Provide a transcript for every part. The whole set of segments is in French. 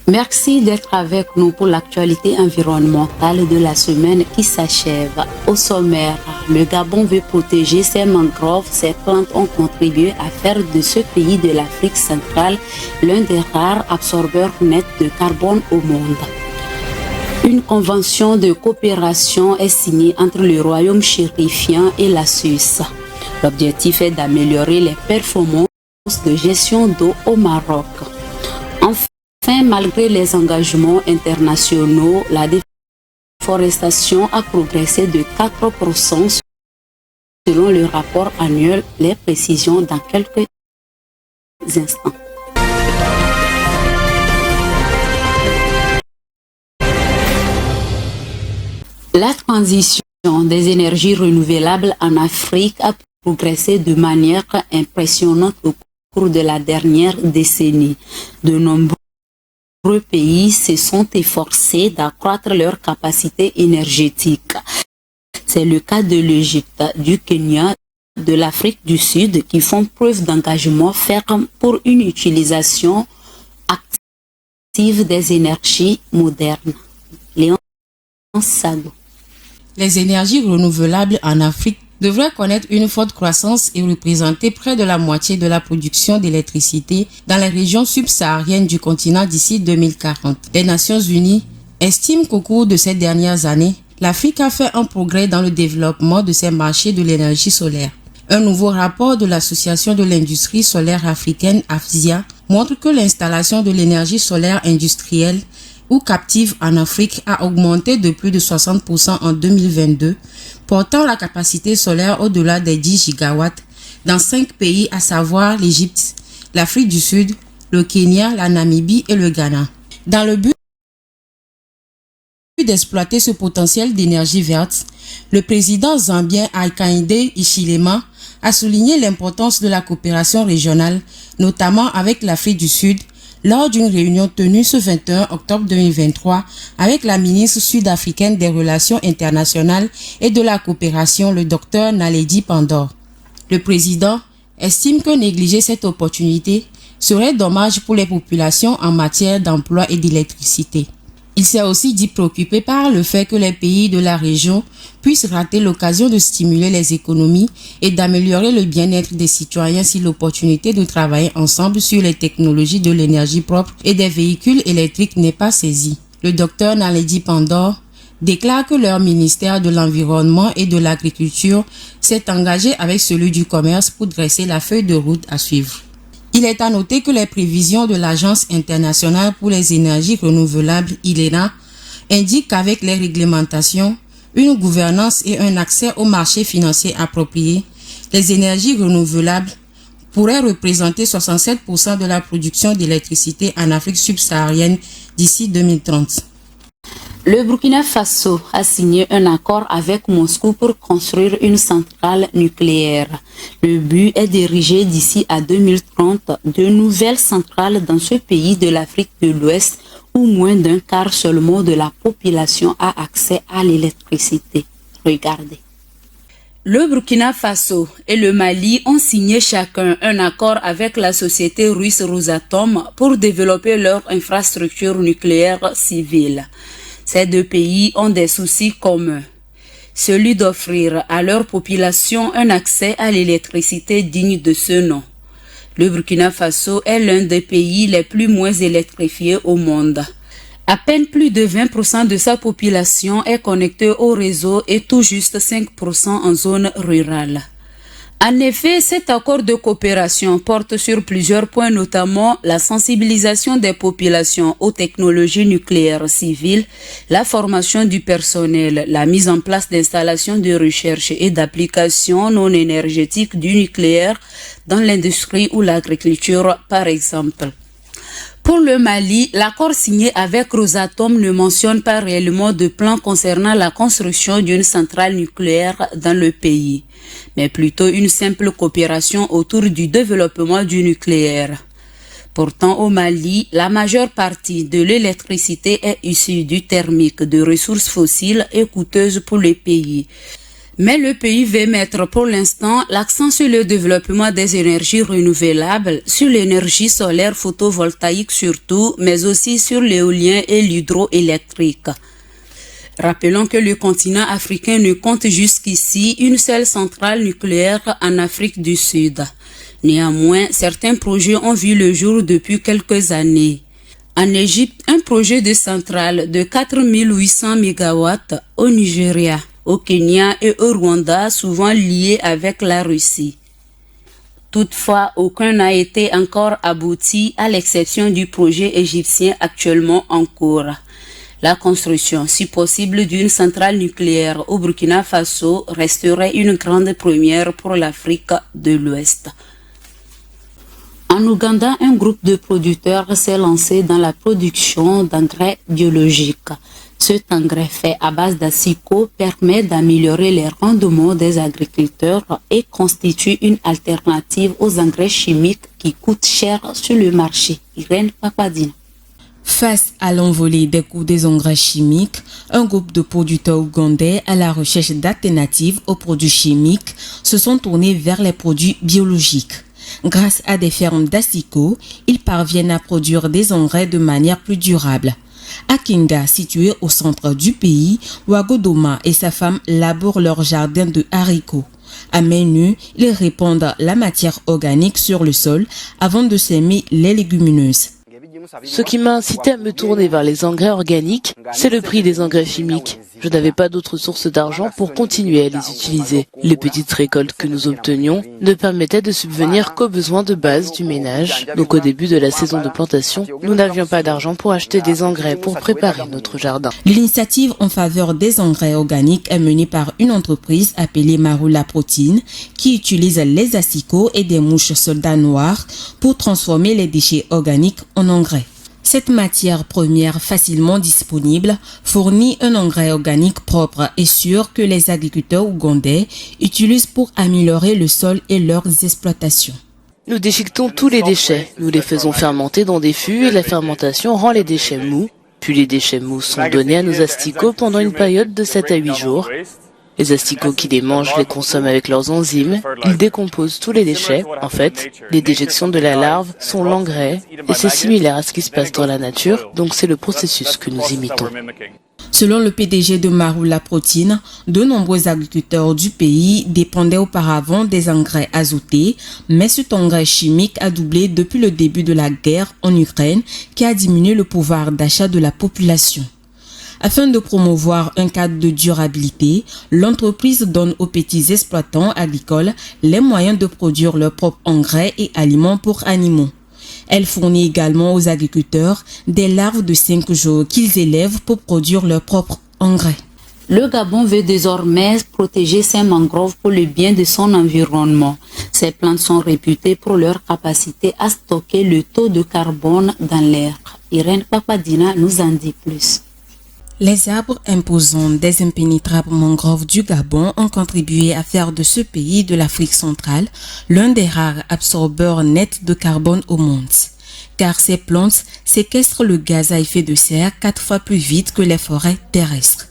Merci d'être avec nous pour l'actualité environnementale de la semaine qui s'achève. Au sommaire, le Gabon veut protéger ses mangroves. Ces plantes ont contribué à faire de ce pays de l'Afrique centrale l'un des rares absorbeurs nets de carbone au monde. Une convention de coopération est signée entre le Royaume chérifien et la Suisse. L'objectif est d'améliorer les performances de gestion d'eau au Maroc. Enfin, malgré les engagements internationaux, la déforestation a progressé de 4% selon le rapport annuel. Les précisions dans quelques instants. La transition des énergies renouvelables en Afrique a progressé de manière impressionnante au cours de la dernière décennie. De nombreux pays se sont efforcés d'accroître leur capacité énergétique. C'est le cas de l'Égypte, du Kenya, de l'Afrique du Sud qui font preuve d'engagement ferme pour une utilisation active des énergies modernes. Léon Sago. Les énergies renouvelables en Afrique devraient connaître une forte croissance et représenter près de la moitié de la production d'électricité dans les régions subsahariennes du continent d'ici 2040. Les Nations Unies estiment qu'au cours de ces dernières années, l'Afrique a fait un progrès dans le développement de ses marchés de l'énergie solaire. Un nouveau rapport de l'Association de l'industrie solaire africaine, AFSIA, montre que l'installation de l'énergie solaire industrielle ou captive en Afrique a augmenté de plus de 60% en 2022, portant la capacité solaire au-delà des 10 gigawatts dans 5 pays, à savoir l'Égypte, l'Afrique du Sud, le Kenya, la Namibie et le Ghana. Dans le but d'exploiter ce potentiel d'énergie verte, le président zambien Hakainde Hichilema a souligné l'importance de la coopération régionale, notamment avec l'Afrique du Sud, lors d'une réunion tenue ce 21 octobre 2023 avec la ministre sud-africaine des Relations internationales et de la coopération, le Dr Naledi Pandor. Le président estime que négliger cette opportunité serait dommage pour les populations en matière d'emploi et d'électricité. Il s'est aussi dit préoccupé par le fait que les pays de la région puissent rater l'occasion de stimuler les économies et d'améliorer le bien-être des citoyens si l'opportunité de travailler ensemble sur les technologies de l'énergie propre et des véhicules électriques n'est pas saisie. Le docteur Naledi Pandor déclare que leur ministère de l'Environnement et de l'Agriculture s'est engagé avec celui du Commerce pour dresser la feuille de route à suivre. Il est à noter que les prévisions de l'Agence internationale pour les énergies renouvelables, IRENA, indiquent qu'avec les réglementations, une gouvernance et un accès aux marchés financiers appropriés, les énergies renouvelables pourraient représenter 67% de la production d'électricité en Afrique subsaharienne d'ici 2030. Le Burkina Faso a signé un accord avec Moscou pour construire une centrale nucléaire. Le but est d'ériger d'ici à 2030 de nouvelles centrales dans ce pays de l'Afrique de l'Ouest où moins d'un quart seulement de la population a accès à l'électricité. Regardez. Le Burkina Faso et le Mali ont signé chacun un accord avec la société russe Rosatom pour développer leur infrastructure nucléaire civile. Ces deux pays ont des soucis communs, celui d'offrir à leur population un accès à l'électricité digne de ce nom. Le Burkina Faso est l'un des pays les plus moins électrifiés au monde. À peine plus de 20% de sa population est connectée au réseau et tout juste 5% en zone rurale. En effet, cet accord de coopération porte sur plusieurs points, notamment la sensibilisation des populations aux technologies nucléaires civiles, la formation du personnel, la mise en place d'installations de recherche et d'applications non énergétiques du nucléaire dans l'industrie ou l'agriculture, par exemple. Pour le Mali, l'accord signé avec Rosatom ne mentionne pas réellement de plan concernant la construction d'une centrale nucléaire dans le pays, mais plutôt une simple coopération autour du développement du nucléaire. Pourtant, au Mali, la majeure partie de l'électricité est issue du thermique, de ressources fossiles et coûteuses pour les pays. Mais le pays veut mettre pour l'instant l'accent sur le développement des énergies renouvelables, sur l'énergie solaire photovoltaïque surtout, mais aussi sur l'éolien et l'hydroélectrique. Rappelons que le continent africain ne compte jusqu'ici une seule centrale nucléaire en Afrique du Sud. Néanmoins, certains projets ont vu le jour depuis quelques années. En Égypte, un projet de centrale de 4800 MW, au Nigeria, au Kenya et au Rwanda, souvent liés avec la Russie. Toutefois, aucun n'a été encore abouti à l'exception du projet égyptien actuellement en cours. La construction, si possible, d'une centrale nucléaire au Burkina Faso resterait une grande première pour l'Afrique de l'Ouest. En Ouganda, un groupe de producteurs s'est lancé dans la production d'engrais biologiques. Cet engrais fait à base d'assicot permet d'améliorer les rendements des agriculteurs et constitue une alternative aux engrais chimiques qui coûtent cher sur le marché. Irène Papadine. Face à l'envolée des coûts des engrais chimiques, un groupe de producteurs ougandais à la recherche d'alternatives aux produits chimiques se sont tournés vers les produits biologiques. Grâce à des fermes d'asticots, ils parviennent à produire des engrais de manière plus durable. À Kinga, situé au centre du pays, Wagodoma et sa femme labourent leur jardin de haricots. À main nue, ils répandent la matière organique sur le sol avant de s'aimer les légumineuses. Ce qui m'a incité à me tourner vers les engrais organiques, c'est le prix des engrais chimiques. Je n'avais pas d'autre source d'argent pour continuer à les utiliser. Les petites récoltes que nous obtenions ne permettaient de subvenir qu'aux besoins de base du ménage. Donc au début de la saison de plantation, nous n'avions pas d'argent pour acheter des engrais pour préparer notre jardin. L'initiative en faveur des engrais organiques est menée par une entreprise appelée Marula Protein qui utilise les asticots et des mouches soldats noires pour transformer les déchets organiques en engrais. Cette matière première facilement disponible fournit un engrais organique propre et sûr que les agriculteurs ougandais utilisent pour améliorer le sol et leurs exploitations. Nous déchiquetons tous les déchets, nous les faisons fermenter dans des fûts et la fermentation rend les déchets mous. Puis les déchets mous sont donnés à nos asticots pendant une période de 7 à 8 jours. Les asticots qui les mangent les consomment avec leurs enzymes. Ils décomposent tous les déchets. En fait, les déjections de la larve sont l'engrais et c'est similaire à ce qui se passe dans la nature, donc c'est le processus que nous imitons. Selon le PDG de Marula Protein, de nombreux agriculteurs du pays dépendaient auparavant des engrais azotés, mais cet engrais chimique a doublé depuis le début de la guerre en Ukraine qui a diminué le pouvoir d'achat de la population. Afin de promouvoir un cadre de durabilité, l'entreprise donne aux petits exploitants agricoles les moyens de produire leurs propres engrais et aliments pour animaux. Elle fournit également aux agriculteurs des larves de 5 jours qu'ils élèvent pour produire leurs propres engrais. Le Gabon veut désormais protéger ses mangroves pour le bien de son environnement. Ces plantes sont réputées pour leur capacité à stocker le taux de carbone dans l'air. Irène Papadina nous en dit plus. Les arbres imposants des impénétrables mangroves du Gabon ont contribué à faire de ce pays de l'Afrique centrale l'un des rares absorbeurs nets de carbone au monde. Car ces plantes séquestrent le gaz à effet de serre 4 fois plus vite que les forêts terrestres.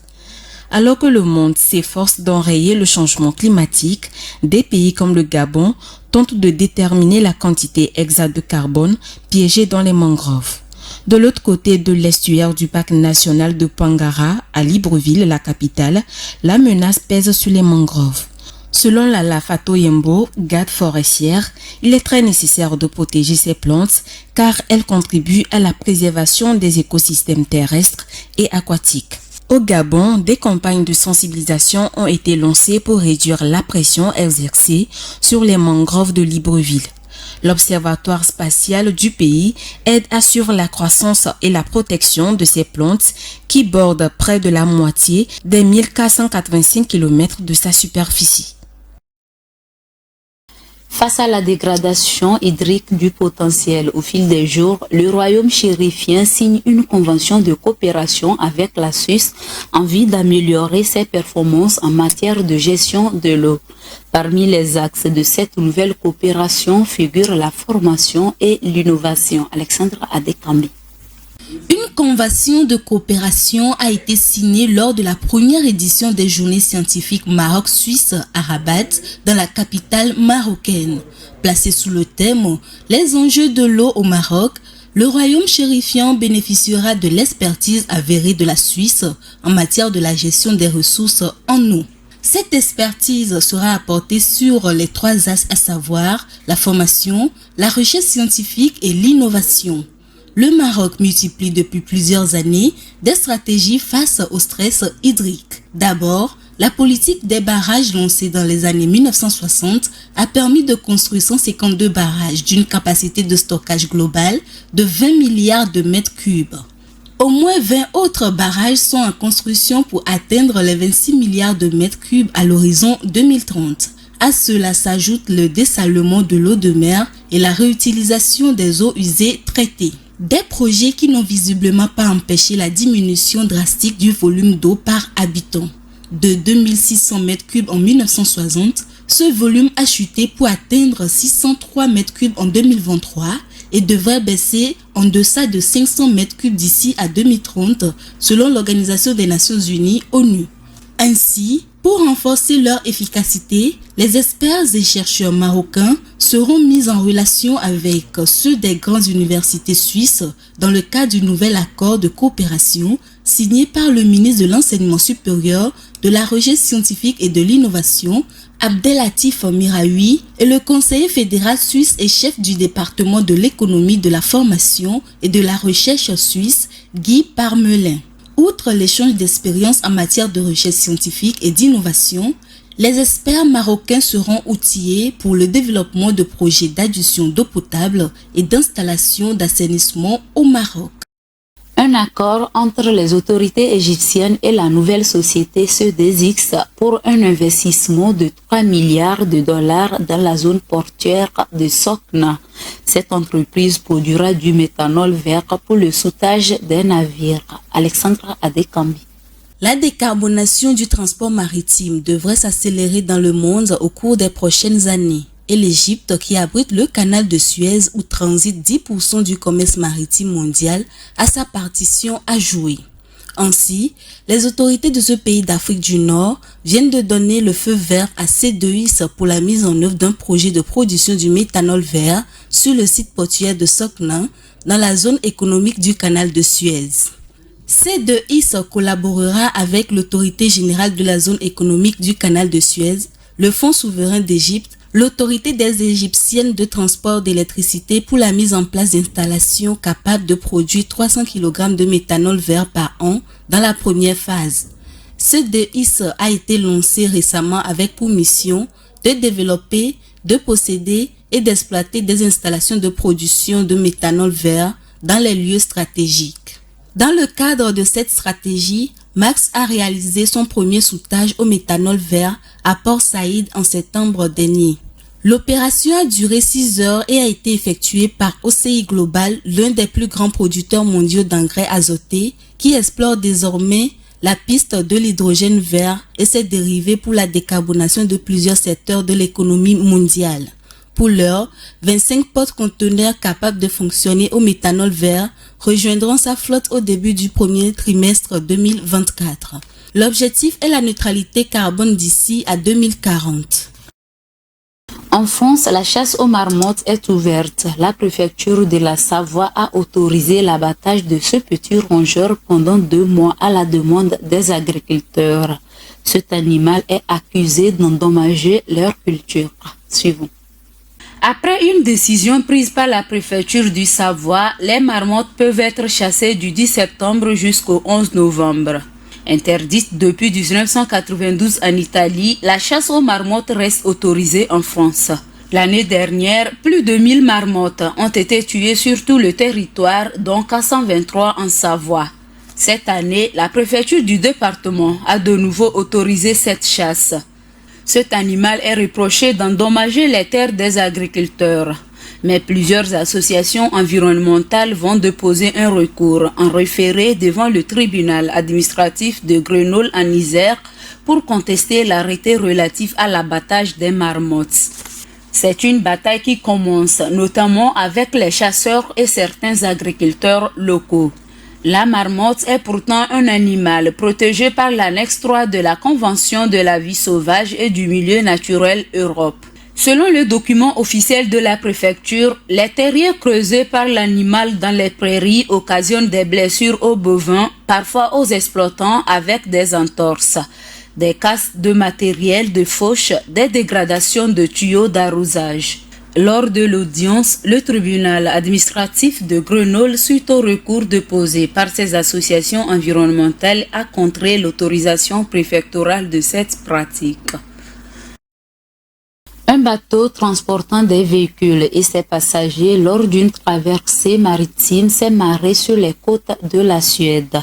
Alors que le monde s'efforce d'enrayer le changement climatique, des pays comme le Gabon tentent de déterminer la quantité exacte de carbone piégée dans les mangroves. De l'autre côté de l'estuaire du parc national de Pangara, à Libreville, la capitale, la menace pèse sur les mangroves. Selon la Lafato Yembo, garde forestière, il est très nécessaire de protéger ces plantes car elles contribuent à la préservation des écosystèmes terrestres et aquatiques. Au Gabon, des campagnes de sensibilisation ont été lancées pour réduire la pression exercée sur les mangroves de Libreville. L'Observatoire spatial du pays aide à assurer la croissance et la protection de ces plantes qui bordent près de la moitié des 1485 km de sa superficie. Face à la dégradation hydrique du potentiel au fil des jours, le royaume chérifien signe une convention de coopération avec la Suisse en vue d'améliorer ses performances en matière de gestion de l'eau. Parmi les axes de cette nouvelle coopération figurent la formation et l'innovation. Alexandre Adekambi. Une convention de coopération a été signée lors de la première édition des Journées scientifiques Maroc-Suisse à Rabat, dans la capitale marocaine. Placée sous le thème « Les enjeux de l'eau au Maroc », le royaume chérifiant bénéficiera de l'expertise avérée de la Suisse en matière de la gestion des ressources en eau. Cette expertise sera apportée sur les 3 axes, à savoir la formation, la recherche scientifique et l'innovation. Le Maroc multiplie depuis plusieurs années des stratégies face au stress hydrique. D'abord, la politique des barrages lancée dans les années 1960 a permis de construire 152 barrages d'une capacité de stockage globale de 20 milliards de mètres cubes. Au moins 20 autres barrages sont en construction pour atteindre les 26 milliards de mètres cubes à l'horizon 2030. À cela s'ajoute le dessalement de l'eau de mer et la réutilisation des eaux usées traitées. Des projets qui n'ont visiblement pas empêché la diminution drastique du volume d'eau par habitant. De 2600 mètres cubes en 1960, ce volume a chuté pour atteindre 603 mètres cubes en 2023 et devrait baisser en deçà de 500 mètres cubes d'ici à 2030 selon l'Organisation des Nations Unies ONU. Ainsi, pour renforcer leur efficacité, les experts et chercheurs marocains seront mis en relation avec ceux des grandes universités suisses dans le cadre du nouvel accord de coopération signé par le ministre de l'Enseignement supérieur, de la Recherche scientifique et de l'Innovation, Abdelatif Miraoui, et le conseiller fédéral suisse et chef du département de l'économie, de la formation et de la recherche suisse, Guy Parmelin. Outre l'échange d'expériences en matière de recherche scientifique et d'innovation, les experts marocains seront outillés pour le développement de projets d'adduction d'eau potable et d'installation d'assainissement au Maroc. Un accord entre les autorités égyptiennes et la nouvelle société Sodexis pour un investissement de 3 milliards de dollars dans la zone portuaire de Sokna. Cette entreprise produira du méthanol vert pour le soudage des navires. Alexandra Adekambi. La décarbonation du transport maritime devrait s'accélérer dans le monde au cours des prochaines années. Et l'Égypte, qui abrite le canal de Suez où transite 10% du commerce maritime mondial, a sa partition à jouer. Ainsi, les autorités de ce pays d'Afrique du Nord viennent de donner le feu vert à Sodexis pour la mise en œuvre d'un projet de production du méthanol vert sur le site portuaire de Sokna, dans la zone économique du canal de Suez. Sodexis collaborera avec l'autorité générale de la zone économique du canal de Suez, le Fonds souverain d'Égypte, l'autorité des Égyptiennes de transport d'électricité pour la mise en place d'installations capables de produire 300 kg de méthanol vert par an dans la première phase. Sodexis a été lancé récemment avec pour mission de développer, de posséder et d'exploiter des installations de production de méthanol vert dans les lieux stratégiques. Dans le cadre de cette stratégie, Max a réalisé son premier soudage au méthanol vert à Port Saïd en septembre dernier. L'opération a duré 6 heures et a été effectuée par OCI Global, l'un des plus grands producteurs mondiaux d'engrais azotés, qui explore désormais la piste de l'hydrogène vert et ses dérivés pour la décarbonation de plusieurs secteurs de l'économie mondiale. Pour l'heure, 25 porte-conteneurs capables de fonctionner au méthanol vert rejoindront sa flotte au début du premier trimestre 2024. L'objectif est la neutralité carbone d'ici à 2040. En France, la chasse aux marmottes est ouverte. La préfecture de la Savoie a autorisé l'abattage de ce petit rongeur pendant 2 mois à la demande des agriculteurs. Cet animal est accusé d'endommager leur culture. Suivons. Après une décision prise par la préfecture du Savoie, les marmottes peuvent être chassées du 10 septembre jusqu'au 11 novembre. Interdite depuis 1992 en Italie, la chasse aux marmottes reste autorisée en France. L'année dernière, plus de 1000 marmottes ont été tuées sur tout le territoire, dont 423 en Savoie. Cette année, la préfecture du département a de nouveau autorisé cette chasse. Cet animal est reproché d'endommager les terres des agriculteurs. Mais plusieurs associations environnementales vont déposer un recours en référé devant le tribunal administratif de Grenoble en Isère pour contester l'arrêté relatif à l'abattage des marmottes. C'est une bataille qui commence notamment avec les chasseurs et certains agriculteurs locaux. La marmotte est pourtant un animal protégé par l'annexe 3 de la Convention de la vie sauvage et du milieu naturel Europe. Selon le document officiel de la préfecture, les terriers creusés par l'animal dans les prairies occasionnent des blessures aux bovins, parfois aux exploitants avec des entorses, des casses de matériel de fauche, des dégradations de tuyaux d'arrosage. Lors de l'audience, le tribunal administratif de Grenoble, suite au recours déposé par ces associations environnementales, a contré l'autorisation préfectorale de cette pratique. Un bateau transportant des véhicules et ses passagers lors d'une traversée maritime s'est marré sur les côtes de la Suède.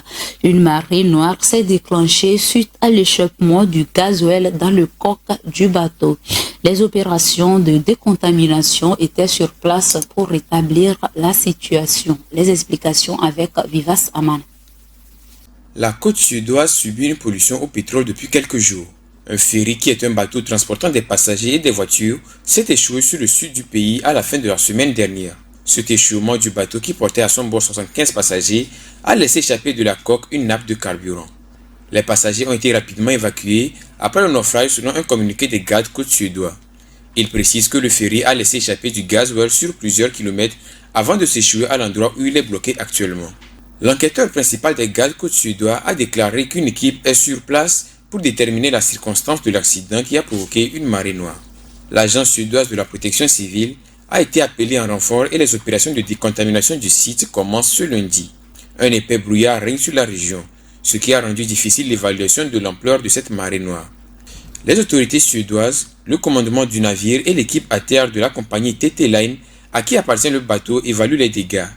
Une marée noire s'est déclenchée suite à l'échappement du gasoil dans le coque du bateau. Les opérations de décontamination étaient sur place pour rétablir la situation. Les explications avec Vivas Aman. La côte suédoise subit une pollution au pétrole depuis quelques jours. Un ferry qui est un bateau transportant des passagers et des voitures s'est échoué sur le sud du pays à la fin de la semaine dernière. Cet échouement du bateau qui portait à son bord 75 passagers a laissé échapper de la coque une nappe de carburant. Les passagers ont été rapidement évacués après le naufrage selon un communiqué des gardes côtes suédois. Il précise que le ferry a laissé échapper du gasoil sur plusieurs kilomètres avant de s'échouer à l'endroit où il est bloqué actuellement. L'enquêteur principal des gardes côtes suédois a déclaré qu'une équipe est sur place pour déterminer la circonstance de l'accident qui a provoqué une marée noire. L'agence suédoise de la protection civile a été appelée en renfort et les opérations de décontamination du site commencent ce lundi. Un épais brouillard règne sur la région, ce qui a rendu difficile l'évaluation de l'ampleur de cette marée noire. Les autorités suédoises, le commandement du navire et l'équipe à terre de la compagnie TT Line, à qui appartient le bateau, évaluent les dégâts.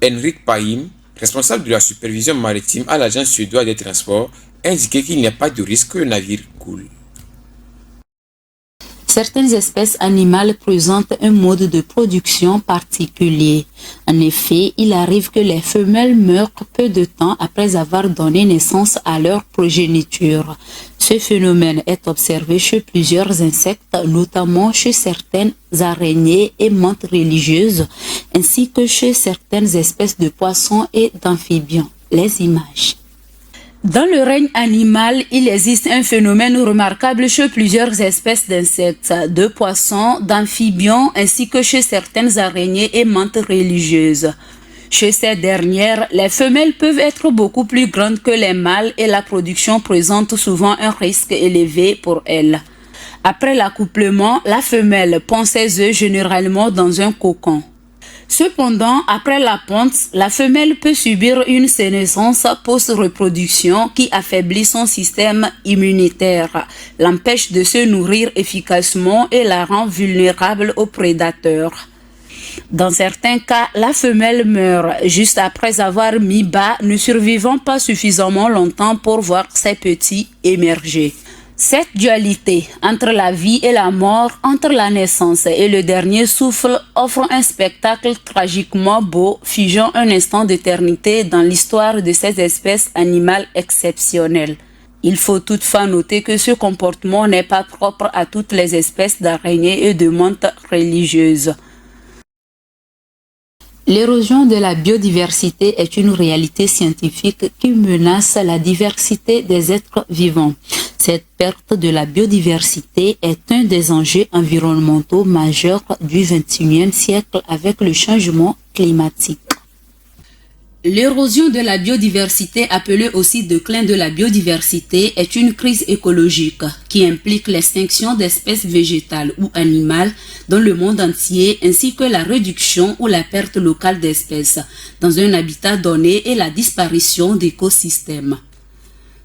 Henrik Paim, responsable de la supervision maritime à l'agence suédoise des transports, a indiqué qu'il n'y a pas de risque que le navire coule. Certaines espèces animales présentent un mode de production particulier. En effet, il arrive que les femelles meurent peu de temps après avoir donné naissance à leur progéniture. Ce phénomène est observé chez plusieurs insectes, notamment chez certaines araignées et menthes religieuses, ainsi que chez certaines espèces de poissons et d'amphibiens. Les images. Dans le règne animal, il existe un phénomène remarquable chez plusieurs espèces d'insectes, de poissons, d'amphibiens, ainsi que chez certaines araignées et menthes religieuses. Chez ces dernières, les femelles peuvent être beaucoup plus grandes que les mâles et la production présente souvent un risque élevé pour elles. Après l'accouplement, la femelle pond ses œufs généralement dans un cocon. Cependant, après la ponte, la femelle peut subir une sénescence post-reproduction qui affaiblit son système immunitaire, l'empêche de se nourrir efficacement et la rend vulnérable aux prédateurs. Dans certains cas, la femelle meurt juste après avoir mis bas, ne survivant pas suffisamment longtemps pour voir ses petits émerger. Cette dualité entre la vie et la mort, entre la naissance et le dernier souffle, offre un spectacle tragiquement beau, figeant un instant d'éternité dans l'histoire de ces espèces animales exceptionnelles. Il faut toutefois noter que ce comportement n'est pas propre à toutes les espèces d'araignées et de menthes religieuses. L'érosion de la biodiversité est une réalité scientifique qui menace la diversité des êtres vivants. Cette perte de la biodiversité est un des enjeux environnementaux majeurs du XXIe siècle avec le changement climatique. L'érosion de la biodiversité, appelée aussi déclin de la biodiversité, est une crise écologique qui implique l'extinction d'espèces végétales ou animales dans le monde entier ainsi que la réduction ou la perte locale d'espèces dans un habitat donné et la disparition d'écosystèmes.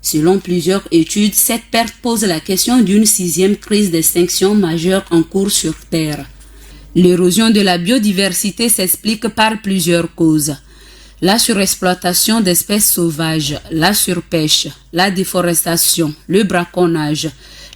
Selon plusieurs études, cette perte pose la question d'une sixième crise d'extinction majeure en cours sur Terre. L'érosion de la biodiversité s'explique par plusieurs causes. La surexploitation d'espèces sauvages, la surpêche, la déforestation, le braconnage,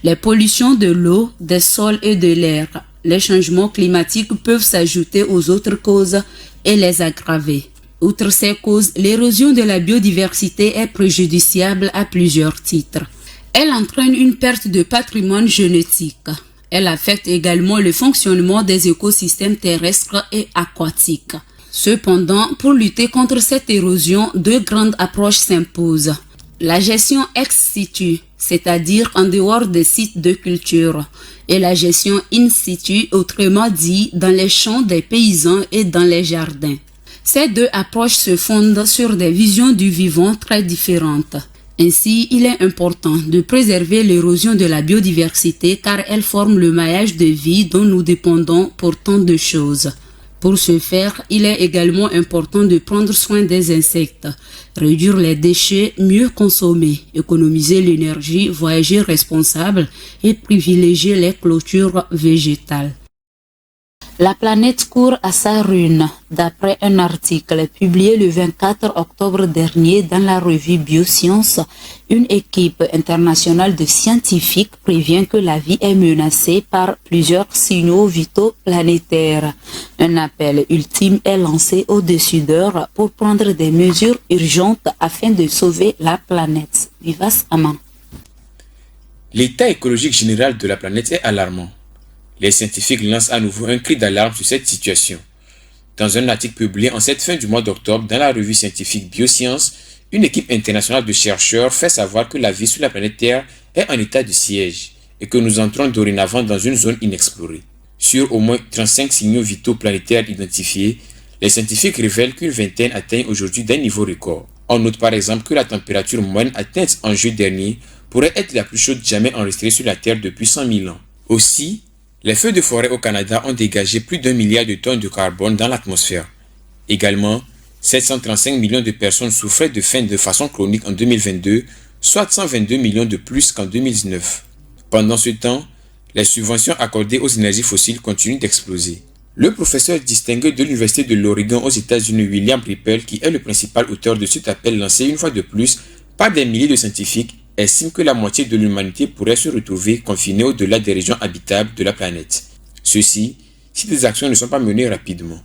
les pollutions de l'eau, des sols et de l'air. Les changements climatiques peuvent s'ajouter aux autres causes et les aggraver. Outre ces causes, l'érosion de la biodiversité est préjudiciable à plusieurs titres. Elle entraîne une perte de patrimoine génétique. Elle affecte également le fonctionnement des écosystèmes terrestres et aquatiques. Cependant, pour lutter contre cette érosion, deux grandes approches s'imposent. La gestion ex situ, c'est-à-dire en dehors des sites de culture, et la gestion in situ, autrement dit, dans les champs des paysans et dans les jardins. Ces deux approches se fondent sur des visions du vivant très différentes. Ainsi, il est important de préserver l'érosion de la biodiversité car elle forme le maillage de vie dont nous dépendons pour tant de choses. Pour ce faire, il est également important de prendre soin des insectes, réduire les déchets, mieux consommer, économiser l'énergie, voyager responsable et privilégier les clôtures végétales. La planète court à sa ruine, d'après un article publié le 24 octobre dernier dans la revue Biosciences. Une équipe internationale de scientifiques prévient que la vie est menacée par plusieurs signaux vitaux planétaires. Un appel ultime est lancé au-dessus d'heure pour prendre des mesures urgentes afin de sauver la planète. Vivas Aman. L'état écologique général de la planète est alarmant. Les scientifiques lancent à nouveau un cri d'alarme sur cette situation. Dans un article publié en cette fin du mois d'octobre dans la revue scientifique Biosciences, une équipe internationale de chercheurs fait savoir que la vie sur la planète Terre est en état de siège et que nous entrons dorénavant dans une zone inexplorée. Sur au moins 35 signaux vitaux planétaires identifiés, les scientifiques révèlent qu'une vingtaine atteignent aujourd'hui des niveaux records. On note par exemple que la température moyenne atteinte en juillet dernier pourrait être la plus chaude jamais enregistrée sur la Terre depuis 100 000 ans. Aussi, les feux de forêt au Canada ont dégagé plus d'1 milliard de tonnes de carbone dans l'atmosphère. Également, 735 millions de personnes souffraient de faim de façon chronique en 2022, soit 122 millions de plus qu'en 2019. Pendant ce temps, les subventions accordées aux énergies fossiles continuent d'exploser. Le professeur distingué de l'Université de l'Oregon aux États-Unis, William Rippel, qui est le principal auteur de cet appel lancé une fois de plus par des milliers de scientifiques, estime que la moitié de l'humanité pourrait se retrouver confinée au-delà des régions habitables de la planète. Ceci, si des actions ne sont pas menées rapidement.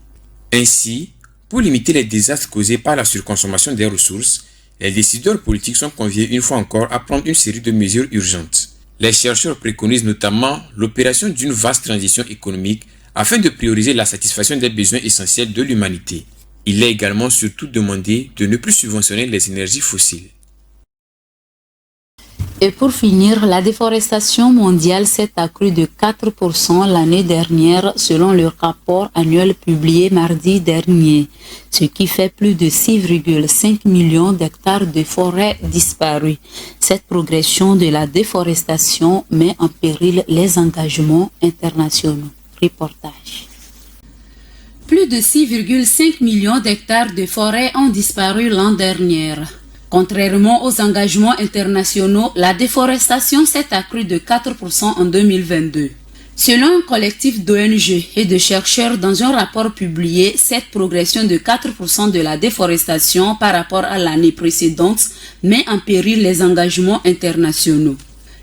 Ainsi, pour limiter les désastres causés par la surconsommation des ressources, les décideurs politiques sont conviés une fois encore à prendre une série de mesures urgentes. Les chercheurs préconisent notamment l'opération d'une vaste transition économique afin de prioriser la satisfaction des besoins essentiels de l'humanité. Il est également surtout demandé de ne plus subventionner les énergies fossiles. Et pour finir, la déforestation mondiale s'est accrue de 4% l'année dernière selon le rapport annuel publié mardi dernier, ce qui fait plus de 6,5 millions d'hectares de forêts disparues. Cette progression de la déforestation met en péril les engagements internationaux. Reportage. Plus de 6,5 millions d'hectares de forêts ont disparu l'an dernier. Contrairement aux engagements internationaux, la déforestation s'est accrue de 4% en 2022. Selon un collectif d'ONG et de chercheurs dans un rapport publié, cette progression de 4% de la déforestation par rapport à l'année précédente met en péril les engagements internationaux.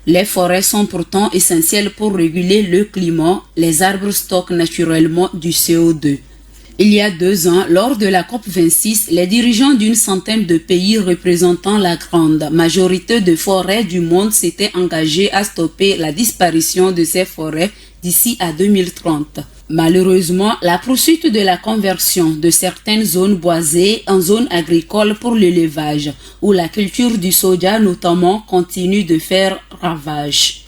Les forêts sont pourtant essentielles pour réguler le climat. Les arbres stockent naturellement du CO2. Il y a 2 ans, lors de la COP26, les dirigeants d'une centaine de pays représentant la grande majorité de forêts du monde s'étaient engagés à stopper la disparition de ces forêts d'ici à 2030. Malheureusement, la poursuite de la conversion de certaines zones boisées en zones agricoles pour l'élevage, où la culture du soja notamment continue de faire ravage.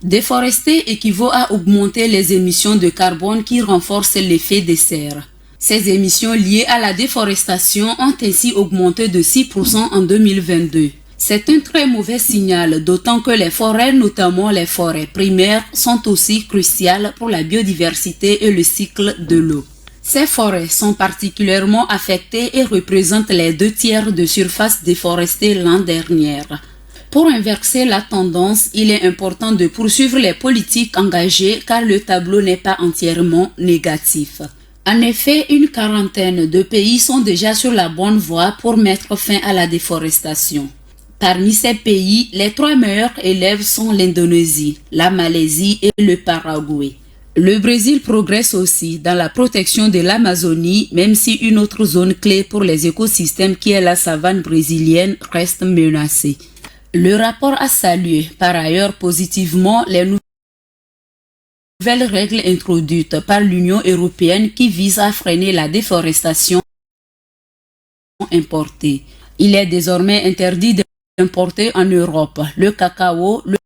Déforester équivaut à augmenter les émissions de carbone qui renforcent l'effet de serre. Ces émissions liées à la déforestation ont ainsi augmenté de 6% en 2022. C'est un très mauvais signal, d'autant que les forêts, notamment les forêts primaires, sont aussi cruciales pour la biodiversité et le cycle de l'eau. Ces forêts sont particulièrement affectées et représentent les 2/3 de surface déforestée l'an dernier. Pour inverser la tendance, il est important de poursuivre les politiques engagées car le tableau n'est pas entièrement négatif. En effet, une quarantaine de pays sont déjà sur la bonne voie pour mettre fin à la déforestation. Parmi ces pays, les 3 meilleurs élèves sont l'Indonésie, la Malaisie et le Paraguay. Le Brésil progresse aussi dans la protection de l'Amazonie, même si une autre zone clé pour les écosystèmes qui est la savane brésilienne reste menacée. Le rapport a salué par ailleurs positivement les nouvelles règles introduites par l'Union européenne qui visent à freiner la déforestation importés. Il est désormais interdit d'importer en Europe le cacao, le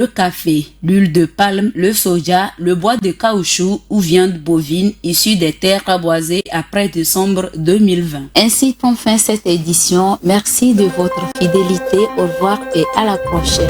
café, l'huile de palme, le soja, le bois de caoutchouc ou viande bovine issue des terres boisées après décembre 2020. Ainsi prend fin cette édition. Merci de votre fidélité. Au revoir et à la prochaine.